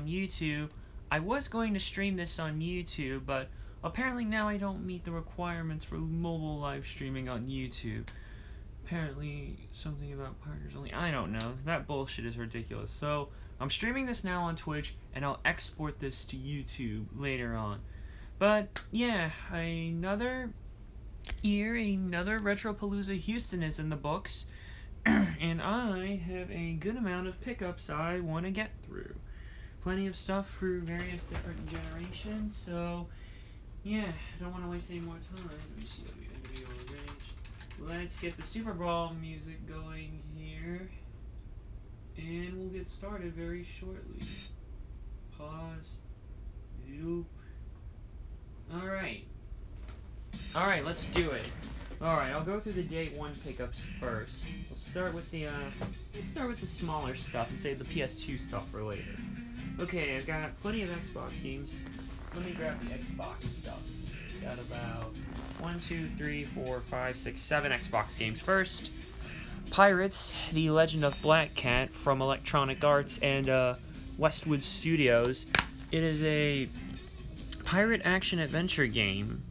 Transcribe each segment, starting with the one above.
on YouTube. I was going to stream this on YouTube, but apparently now I don't meet the requirements for mobile live streaming on YouTube. Apparently something about partners only. I don't know. That bullshit is ridiculous. So I'm streaming this now on Twitch, and I'll export this to YouTube later on. But yeah, another year, another Retroplooza Houston is in the books, and I have a good amount of pickups I want to get through. Plenty of stuff for various different generations, so yeah, I don't want to waste any more time. Let me see what we have video arranged. Let's get the Super Bowl music going here, and we'll get started very shortly. Pause. Loop. Alright, let's do it. Alright, I'll go through the day one pickups first. We'll start with the smaller stuff and save the PS2 stuff for later. Okay, I've got plenty of Xbox games. Let me grab the Xbox stuff. Got about 1, 2, 3, 4, 5, 6, 7 Xbox games. First, Pirates, The Legend of Black Cat from Electronic Arts and Westwood Studios. It is a pirate action-adventure game.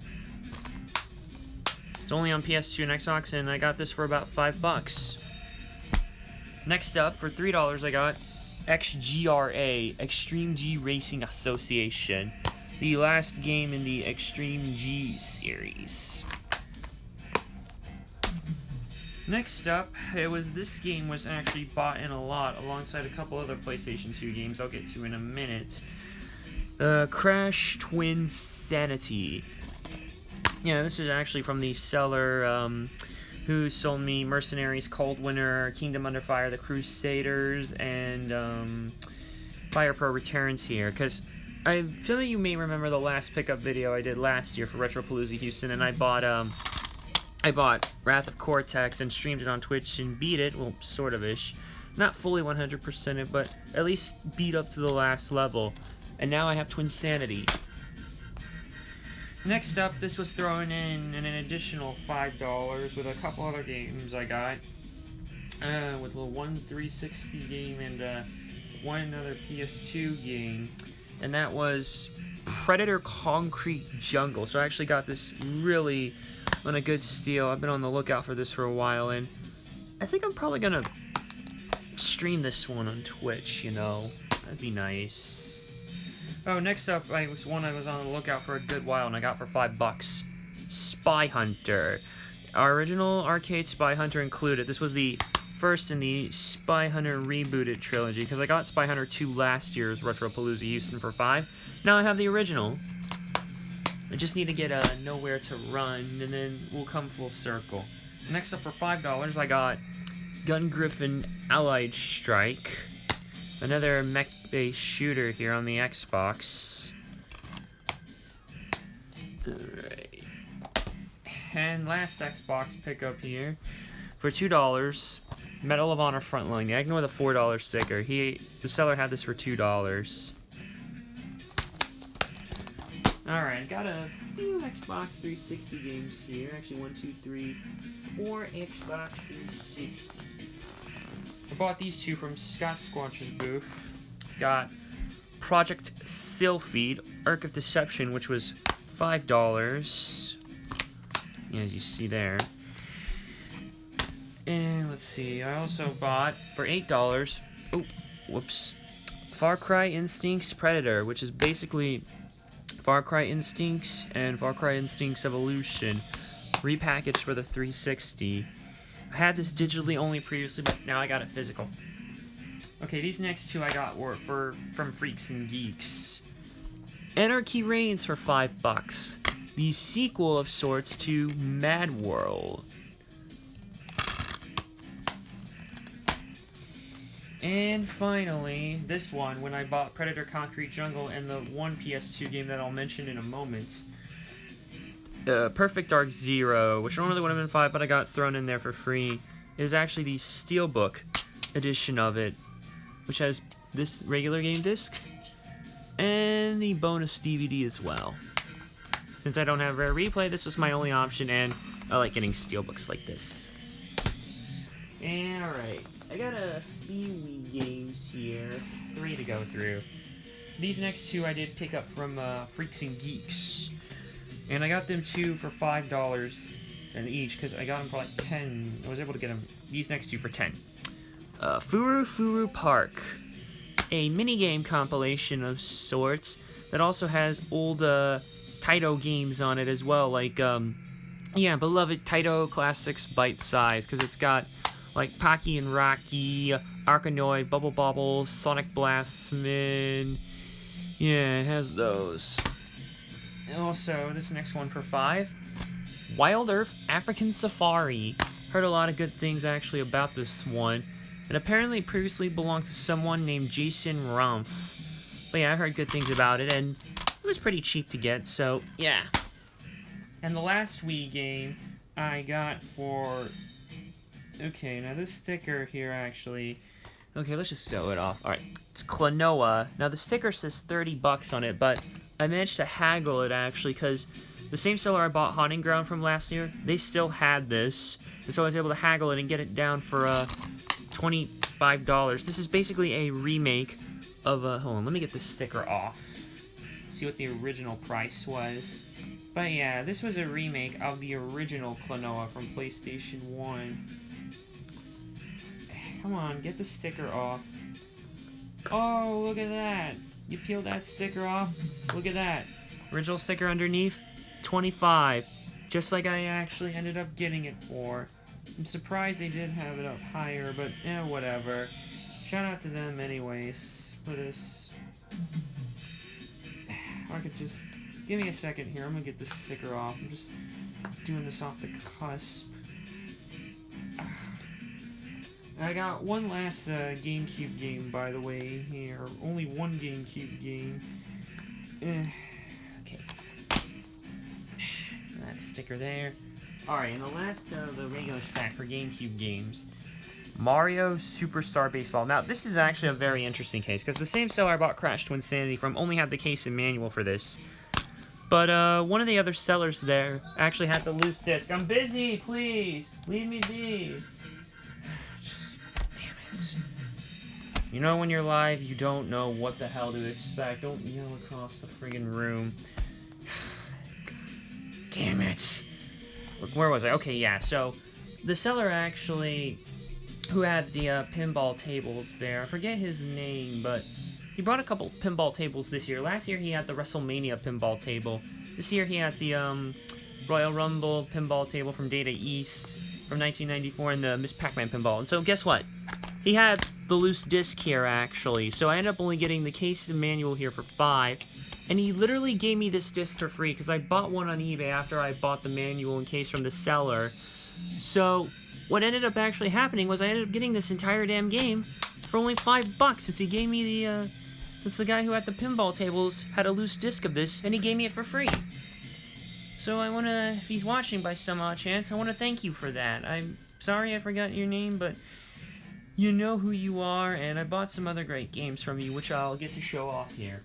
It's only on PS2 and Xbox, and I got this for about $5. Next up, for $3, I got XGRA, Extreme G Racing Association, the last game in the Extreme G series. Next up, this game was actually bought in a lot alongside a couple other PlayStation 2 games I'll get to in a minute. Crash Twinsanity. Yeah, this is actually from the seller who sold me Mercenaries, Cold Winter, Kingdom Under Fire, The Crusaders, and Fire Pro Returns here. Because I feel like you may remember the last pickup video I did last year for Retroplooza Houston, and I bought Wrath of Cortex and streamed it on Twitch and beat it, well, sort of ish. Not fully 100% it, but at least beat up to the last level. And now I have Twinsanity. Next up, this was thrown in an additional $5 with a couple other games I got. With a 360 game and one other PS2 game. And that was Predator Concrete Jungle. So I actually got this really on a good steal. I've been on the lookout for this for a while, and I think I'm probably gonna stream this one on Twitch, you know. That'd be nice. Oh, next up, was one I was on the lookout for a good while, and I got for $5. Spy Hunter. Our original arcade Spy Hunter included. This was the first in the Spy Hunter rebooted trilogy, because I got Spy Hunter 2 last year's Retroplooza Houston for $5. Now I have the original. I just need to get Nowhere to Run, and then we'll come full circle. Next up, for $5, I got Gun Griffin Allied Strike. Another mech-based shooter here on the Xbox. Alright. And last Xbox pickup here. For $2, Medal of Honor Frontline. Yeah, ignore the $4 sticker. The seller had this for $2. Alright, I got a few Xbox 360 games here. Actually, 1, 2, 3, 4 Xbox 360. I bought these two from Scott Squanch's booth. Got Project Sylphid, Arc of Deception, which was $5. Yeah, as you see there. And let's see, I also bought for $8. Oh, whoops. Far Cry Instincts Predator, which is basically Far Cry Instincts and Far Cry Instincts Evolution repackaged for the 360. I had this digitally only previously, but now I got it physical. Okay, these next two I got were from Freaks and Geeks. Anarchy Reigns for $5. The sequel of sorts to Mad World. And finally, this one, when I bought Predator Concrete Jungle and the one PS2 game that I'll mention in a moment. Perfect Dark Zero, which normally would have been $5, but I got thrown in there for free, is actually the Steelbook edition of it, which has this regular game disc and the bonus DVD as well. Since I don't have Rare Replay, this was my only option, and I like getting Steelbooks like this. And alright, I got a few Wii games here, 3 to go through. these next two I did pick up from Freaks and Geeks. And I got them two for $5 and each, because I got them for like 10. I was able to get them, these next two for 10. Furu Furu Park. A minigame compilation of sorts that also has old Taito games on it as well, like yeah, beloved Taito classics bite size, because it's got like Pocky and Rocky, Arkanoid, Bubble Bobble, Sonic Blastman. Yeah, it has those. And also, this next one for $5, Wild Earth African Safari. Heard a lot of good things actually about this one. It apparently previously belonged to someone named Jason Rumpf. But yeah, I heard good things about it, and it was pretty cheap to get, so yeah. And the last Wii game I got for... Okay, now this sticker here actually... Okay, let's just sew it off. Alright, it's Klonoa. Now the sticker says $30 on it, but I managed to haggle it actually, because the same seller I bought Haunting Ground from last year, they still had this. And so I was able to haggle it and get it down for $25. This is basically a remake of hold on, let me get the sticker off. See what the original price was. But yeah, this was a remake of the original Klonoa from PlayStation 1. Come on, get the sticker off. Oh, look at that. You peel that sticker off. Look at that. Original sticker underneath, $25. Just like I actually ended up getting it for. I'm surprised they did have it up higher, but whatever. Shout out to them anyways for this. I could just... Give me a second here. I'm gonna get this sticker off. I'm just doing this off the cusp. I got one last GameCube game, by the way, here. Only one GameCube game. Okay. That sticker there. Alright, and the last of the regular stack for GameCube games. Mario Superstar Baseball. Now, this is actually a very interesting case, because the same seller I bought Crash Twinsanity from only had the case and manual for this. But one of the other sellers there actually had the loose disc. I'm busy, please! Leave me be! Damn it. You know when you're live, you don't know what the hell to expect. Don't yell across the friggin' room. Damn it. Look, where was I? Okay, yeah, so the seller actually, who had the pinball tables there, I forget his name, but he brought a couple pinball tables this year. Last year he had the WrestleMania pinball table. This year he had the Royal Rumble pinball table from Data East from 1994 and the Miss Pac-Man pinball. And so guess what? He had the loose disc here, actually. So I ended up only getting the case and manual here for $5. And he literally gave me this disc for free because I bought one on eBay after I bought the manual and case from the seller. So what ended up actually happening was I ended up getting this entire damn game for only $5 since he gave me the, since the guy who had the pinball tables had a loose disc of this and he gave me it for free. So I want to, if he's watching by some odd chance, I want to thank you for that. I'm sorry I forgot your name, but you know who you are, and I bought some other great games from you, which I'll get to show off here.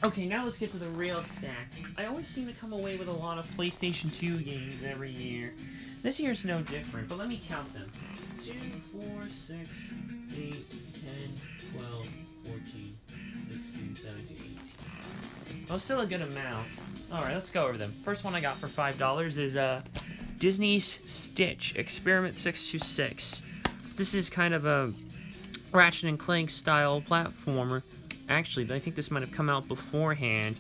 Okay, now let's get to the real stack. I always seem to come away with a lot of PlayStation 2 games every year. This year's no different, but let me count them. 2, 4, 6, 8, 10, 12, 14, 16, 17, 18. Well, still a good amount. Alright, let's go over them. First one I got for $5 is Disney's Stitch Experiment 626. This is kind of a Ratchet and Clank style platformer. Actually, I think this might have come out beforehand.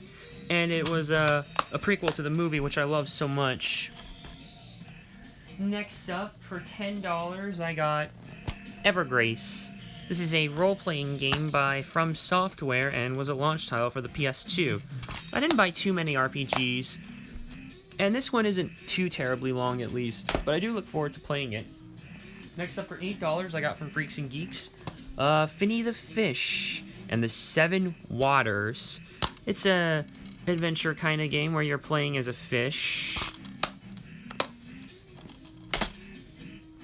And it was a prequel to the movie, which I love so much. Next up, for $10, I got Evergrace. This is a role-playing game by From Software and was a launch title for the PS2. I didn't buy too many RPGs, and this one isn't too terribly long at least, but I do look forward to playing it. Next up for $8, I got from Freaks and Geeks, Phinney the Fish and the Seven Waters. It's a adventure kind of game where you're playing as a fish.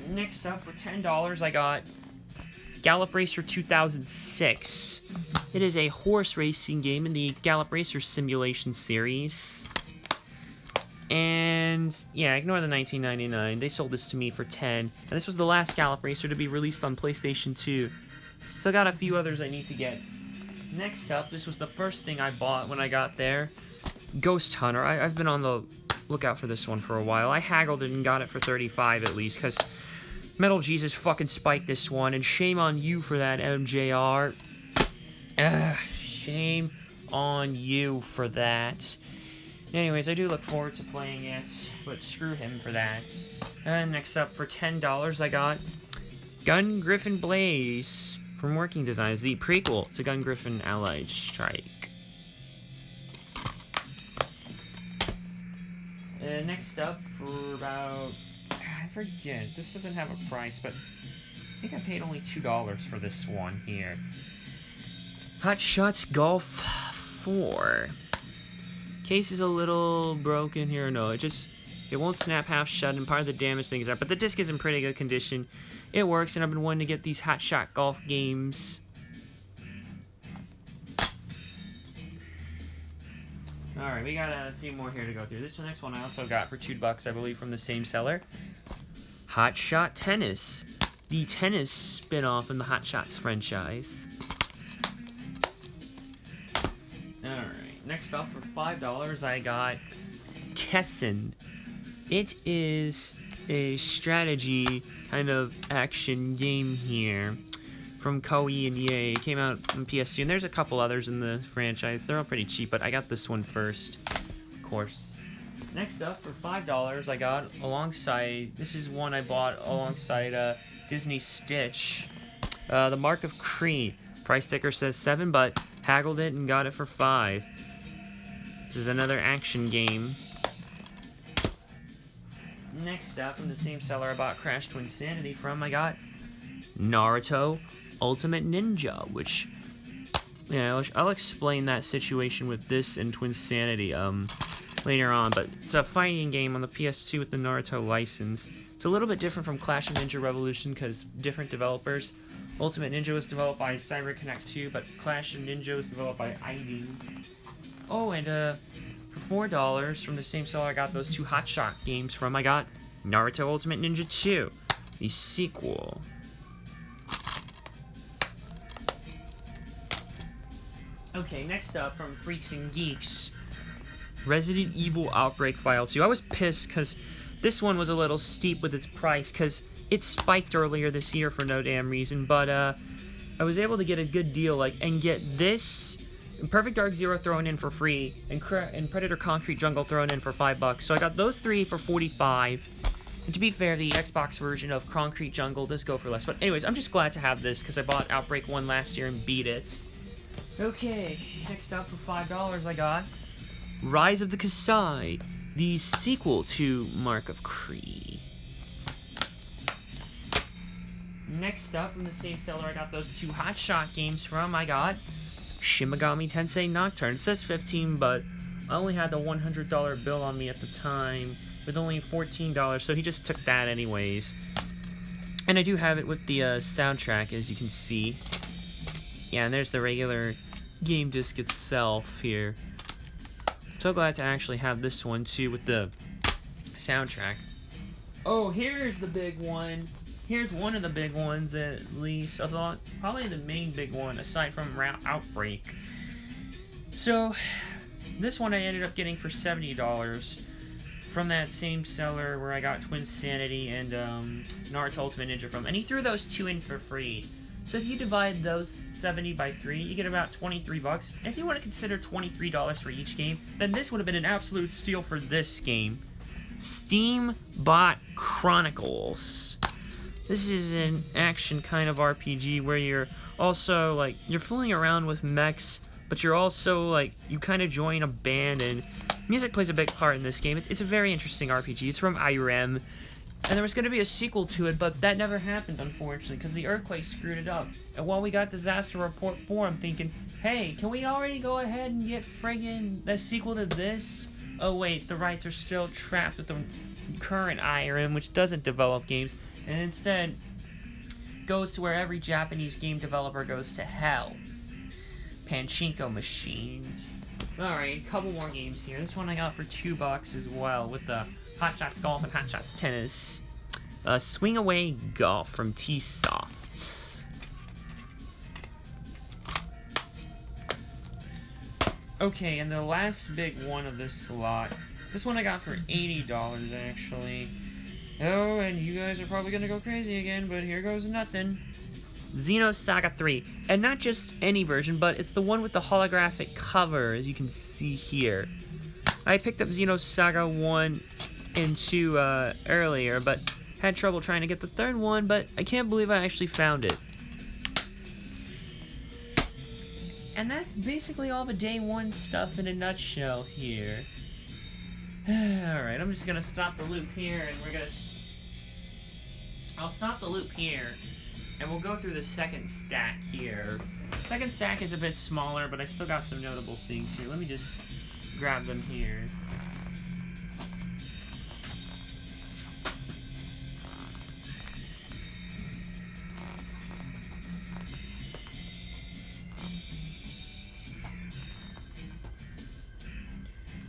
Next up for $10, I got Gallop Racer 2006. It is a horse racing game in the Gallop Racer simulation series. And yeah, ignore the $19.99. They sold this to me for $10. And this was the last Gallop Racer to be released on PlayStation 2. Still got a few others I need to get. Next up, this was the first thing I bought when I got there. Ghost Hunter. I've been on the lookout for this one for a while. I haggled it and got it for $35 at least, because Metal Jesus fucking spiked this one, and shame on you for that, MJR. Shame on you for that. Anyways, I do look forward to playing it, but screw him for that. And next up, for $10, I got Gun Griffin Blaze from Working Designs, the prequel to Gun Griffin Allied Strike. Next up, for about, I forget, this doesn't have a price, but I think I paid only $2 for this one here. Hotshot Golf 4. Case is a little broken here. No, it won't snap half shut, and part of the damage thing is that, but the disc is in pretty good condition. It works, and I've been wanting to get these Hotshot Golf games. Alright, we got a few more here to go through. This next one I also got for $2, I believe, from the same seller. Hotshot Tennis, the tennis spin-off in the Hot Shots franchise. Alright, next up for $5, I got Kessen. It is a strategy kind of action game here from Koei and EA. It came out on PS2, and there's a couple others in the franchise. They're all pretty cheap, but I got this one first, of course. Next up, for $5, I got alongside, this is one I bought alongside Disney Stitch, The Mark of Kree. Price sticker says $7, but haggled it and got it for $5. This is another action game. Next up, from the same seller I bought Crash Twinsanity from, I got Naruto Ultimate Ninja, which, yeah, I'll explain that situation with this and Twinsanity later on, but it's a fighting game on the PS2 with the Naruto license. It's a little bit different from Clash of Ninja Revolution because different developers. Ultimate Ninja was developed by CyberConnect 2, but Clash of Ninja was developed by ID. Oh, and for $4 from the same seller I got those two Hotshot games from, I got Naruto Ultimate Ninja 2, the sequel. Okay, next up from Freaks and Geeks, Resident Evil Outbreak File 2. I was pissed because this one was a little steep with its price because it spiked earlier this year for no damn reason, but I was able to get a good deal and get this and Perfect Dark Zero thrown in for free, and Predator Concrete Jungle thrown in for $5. So I got those three for $45. And to be fair, the Xbox version of Concrete Jungle does go for less. But anyways, I'm just glad to have this because I bought Outbreak 1 last year and beat it. Okay, next up for $5 I got Rise of the Kasai, the sequel to Mark of Kree. Next up, from the same seller I got those two Hotshot games from, I got Shin Megami Tensei Nocturne. It says $15, but I only had the $100 bill on me at the time with only $14, so he just took that anyways. And I do have it with the soundtrack, as you can see. Yeah, and there's the regular game disc itself here. So glad to actually have this one too with the soundtrack. Oh, here's the big one. Here's one of the big ones, at least. I thought probably the main big one, aside from Outbreak. So, this one I ended up getting for $70 from that same seller where I got Twinsanity and Naruto Ultimate Ninja from. And he threw those two in for free. So if you divide those 70 by 3, you get about $23. And if you want to consider $23 for each game, then this would have been an absolute steal for this game. Steam Bot Chronicles. This is an action kind of RPG where you're also, you're fooling around with mechs, but you're also, you kind of join a band, and music plays a big part in this game. It's a very interesting RPG. It's from IREM, and there was going to be a sequel to it, but that never happened, unfortunately, because the earthquake screwed it up. And while we got Disaster Report 4, I'm thinking, hey, can we already go ahead and get friggin' a sequel to this? Oh, wait, the rights are still trapped with the current IREM, which doesn't develop games, and instead goes to where every Japanese game developer goes to hell. Pachinko machines. Alright, a couple more games here. This one I got for $2 as well, with the Hotshots Golf and Hotshots Tennis. Swing Away Golf from T-Soft. Okay, and the last big one of this slot. This one I got for $80 actually. Oh, and you guys are probably gonna go crazy again, but here goes nothing. Xenosaga 3, and not just any version, but it's the one with the holographic cover, as you can see here. I picked up Xenosaga 1 and 2 earlier, but had trouble trying to get the third one, but I can't believe I actually found it. And that's basically all the day one stuff in a nutshell here. Alright, I'm just gonna stop the loop here, and I'll stop the loop here, and we'll go through the second stack here. Second stack is a bit smaller, but I still got some notable things here. Let me just grab them here.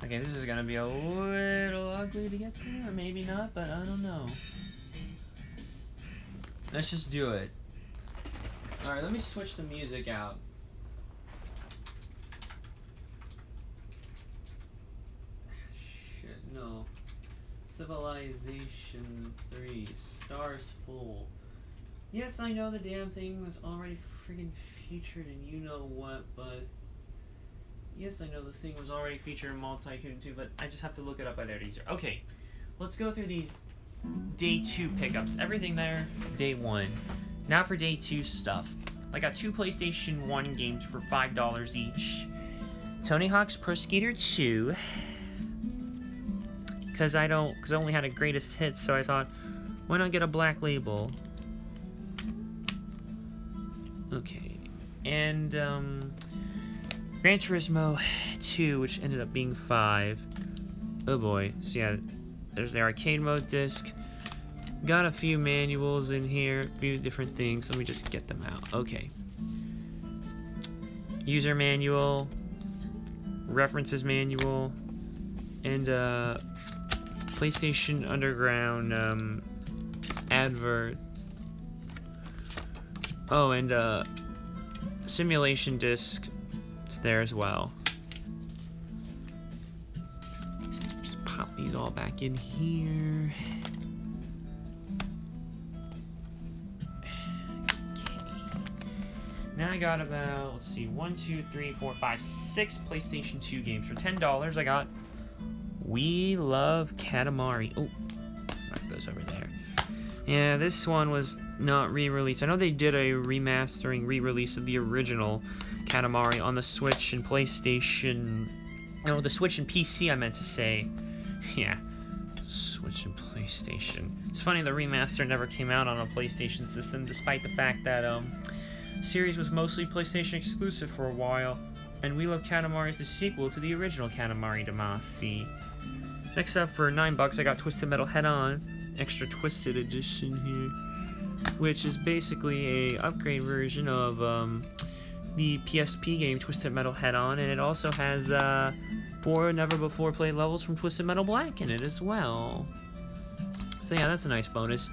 Okay, this is gonna be a little ugly to get through, or maybe not, but I don't know. Let's just do it. Alright, let me switch the music out. Shit, no. Civilization 3, Stars Full. Yes, I know the damn thing was already friggin' featured in you-know-what, but... Yes, I know this thing was already featured in Multi-Tycoon 2, but I just have to look it up by there easier. Okay, let's go through these Day 2 pickups. Everything there, Day 1. Now for Day 2 stuff. I got 2 PlayStation 1 games for $5 each. Tony Hawk's Pro Skater 2. Because I only had a greatest hits, so I thought, why not get a black label? Okay. And, Gran Turismo 2, which ended up being $5. Oh boy. So yeah, there's the arcade mode disc. Got a few manuals in here, a few different things. Let me just get them out. Okay. User manual, references manual, and PlayStation Underground advert. Oh, and simulation disc. It's there as well. Just pop these all back in here. Now I got about, let's see, 1, 2, 3, 4, 5, 6 PlayStation 2 games. For $10, I got We Love Katamari. Oh, mark those over there. Yeah, this one was not re-released. I know they did a remastering, re-release of the original Katamari on the Switch and PlayStation... No, the Switch and PC, I meant to say. Yeah, Switch and PlayStation. It's funny, the remaster never came out on a PlayStation system, despite the fact that, series was mostly PlayStation exclusive for a while, and We Love Katamari is the sequel to the original Katamari Damacy. Next up, for $9, I got Twisted Metal Head-On, Extra Twisted Edition here, which is basically a upgrade version of the PSP game Twisted Metal Head-On, and it also has 4 never-before-played levels from Twisted Metal Black in it as well. So yeah, that's a nice bonus.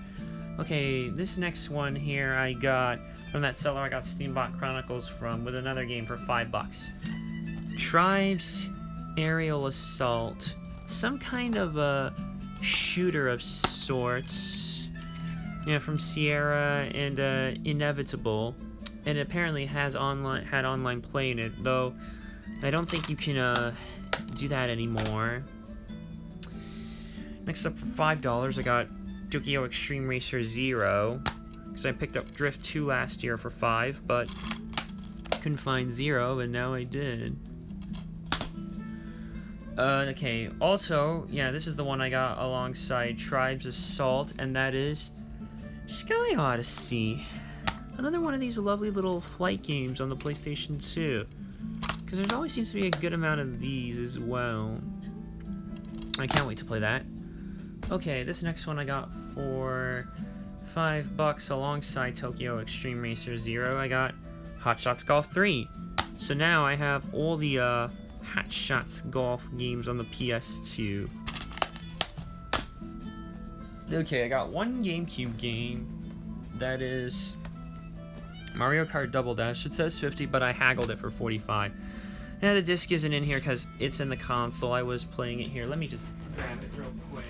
Okay, this next one here I got from that seller I got Steam Bot Chronicles from, with another game for $5. Tribes Aerial Assault. Some kind of a shooter of sorts. Yeah, from Sierra and Inevitable. And it apparently had online play in it, though I don't think you can do that anymore. Next up for $5, I got Tokyo Extreme Racer 0. Because I picked up Drift 2 last year for $5, but couldn't find 0, and now I did. Okay, also, yeah, this is the one I got alongside Tribes Assault, and that is Sky Odyssey. Another one of these lovely little flight games on the PlayStation 2. Because there always seems to be a good amount of these as well. I can't wait to play that. Okay, this next one I got for $5 alongside Tokyo Extreme Racer 0. I got Hot Shots Golf 3. So now I have all the Hot Shots Golf games on the PS2. Okay, I got one GameCube game that is Mario Kart Double Dash. It says 50, but I haggled it for 45. Now the disc isn't in here because it's in the console. I was playing it here. Let me just grab it real quick.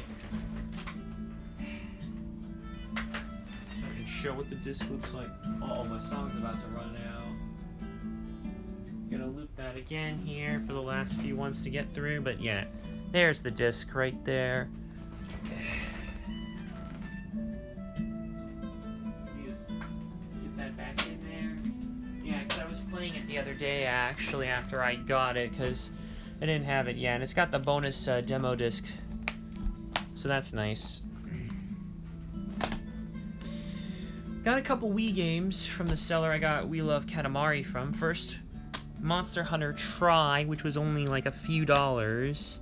So I can show what the disc looks like. Oh, my song's about to run out. Gonna loop that again here for the last few ones to get through. But yeah, there's the disc right there. Playing it the other day actually after I got it because I didn't have it yet, and it's got the bonus demo disc, so that's nice. Got a couple Wii games from the seller I got We Love Katamari from. First, Monster Hunter Tri, which was only like a few dollars.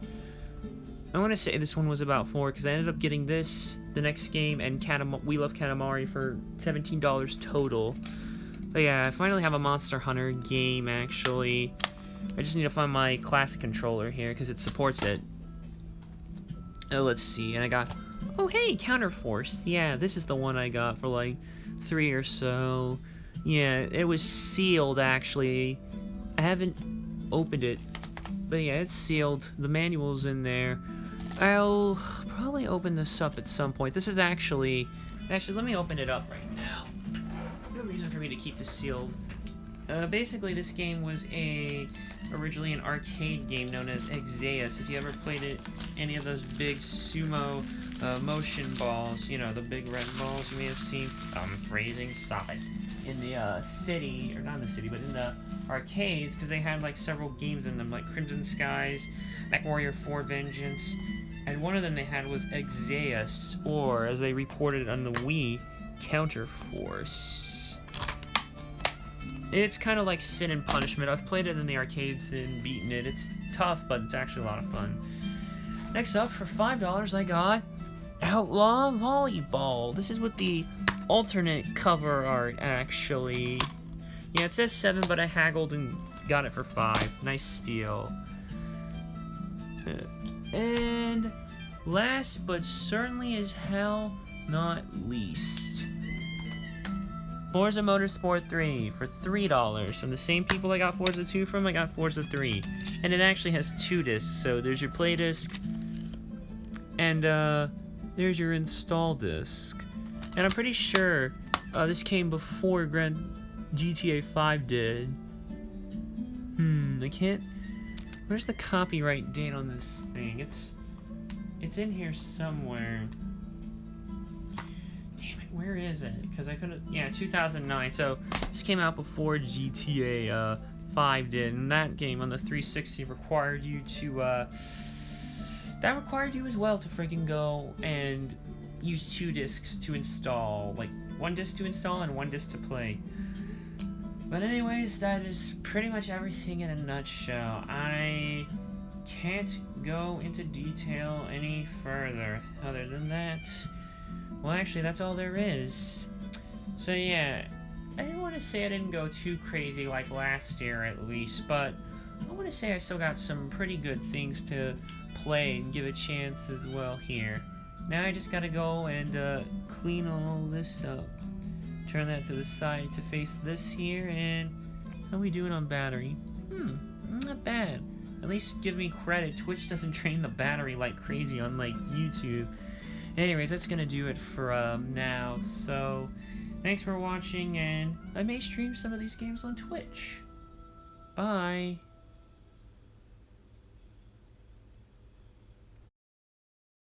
I want to say this one was about $4 because I ended up getting this, the next game, and We Love Katamari for $17 total. But yeah, I finally have a Monster Hunter game, actually. I just need to find my classic controller here, because it supports it. Oh, let's see, and I got... Oh, hey, Counterforce. Yeah, this is the one I got for, like, $3 or so. Yeah, it was sealed, actually. I haven't opened it. But yeah, it's sealed. The manual's in there. I'll probably open this up at some point. This is actually... Actually, let me open it up right now. No reason for me to keep this sealed. Basically, this game was originally an arcade game known as Exeus. If you ever played it, any of those big sumo motion balls, you know, the big red balls you may have seen. Phrasing, stop it. In the city, or not in the city, but in the arcades, because they had like several games in them, like Crimson Skies, MechWarrior 4 Vengeance, and one of them they had was Exeus, or as they reported on the Wii, Counterforce. It's kind of like Sin and Punishment. I've played it in the arcades and beaten it. It's tough, but it's actually a lot of fun. Next up, for $5, I got Outlaw Volleyball. This is with the alternate cover art, actually. Yeah, it says 7, but I haggled and got it for 5. Nice steal. And last, but certainly as hell not least, Forza Motorsport 3 for $3. From the same people I got Forza 2 from, I got Forza 3. And it actually has 2 discs, so there's your play disc, and there's your install disc. And I'm pretty sure this came before GTA 5 did. I can't... Where's the copyright date on this thing? It's in here somewhere. Where is it? Because I couldn't... Yeah, 2009. So, this came out before GTA 5 did. And that game on the 360 required you to... that required you as well to freaking go and use 2 discs to install. Like, 1 disc to install and 1 disc to play. But anyways, that is pretty much everything in a nutshell. I can't go into detail any further. Other than that... Well, actually, that's all there is. So, yeah, I didn't want to say I didn't go too crazy like last year, at least, but I want to say I still got some pretty good things to play and give a chance as well here. Now I just gotta go and clean all this up. Turn that to the side to face this here, and how we doing on battery? Not bad. At least give me credit. Twitch doesn't drain the battery like crazy unlike YouTube. Anyways, that's gonna do it for now, so thanks for watching, and I may stream some of these games on Twitch. Bye!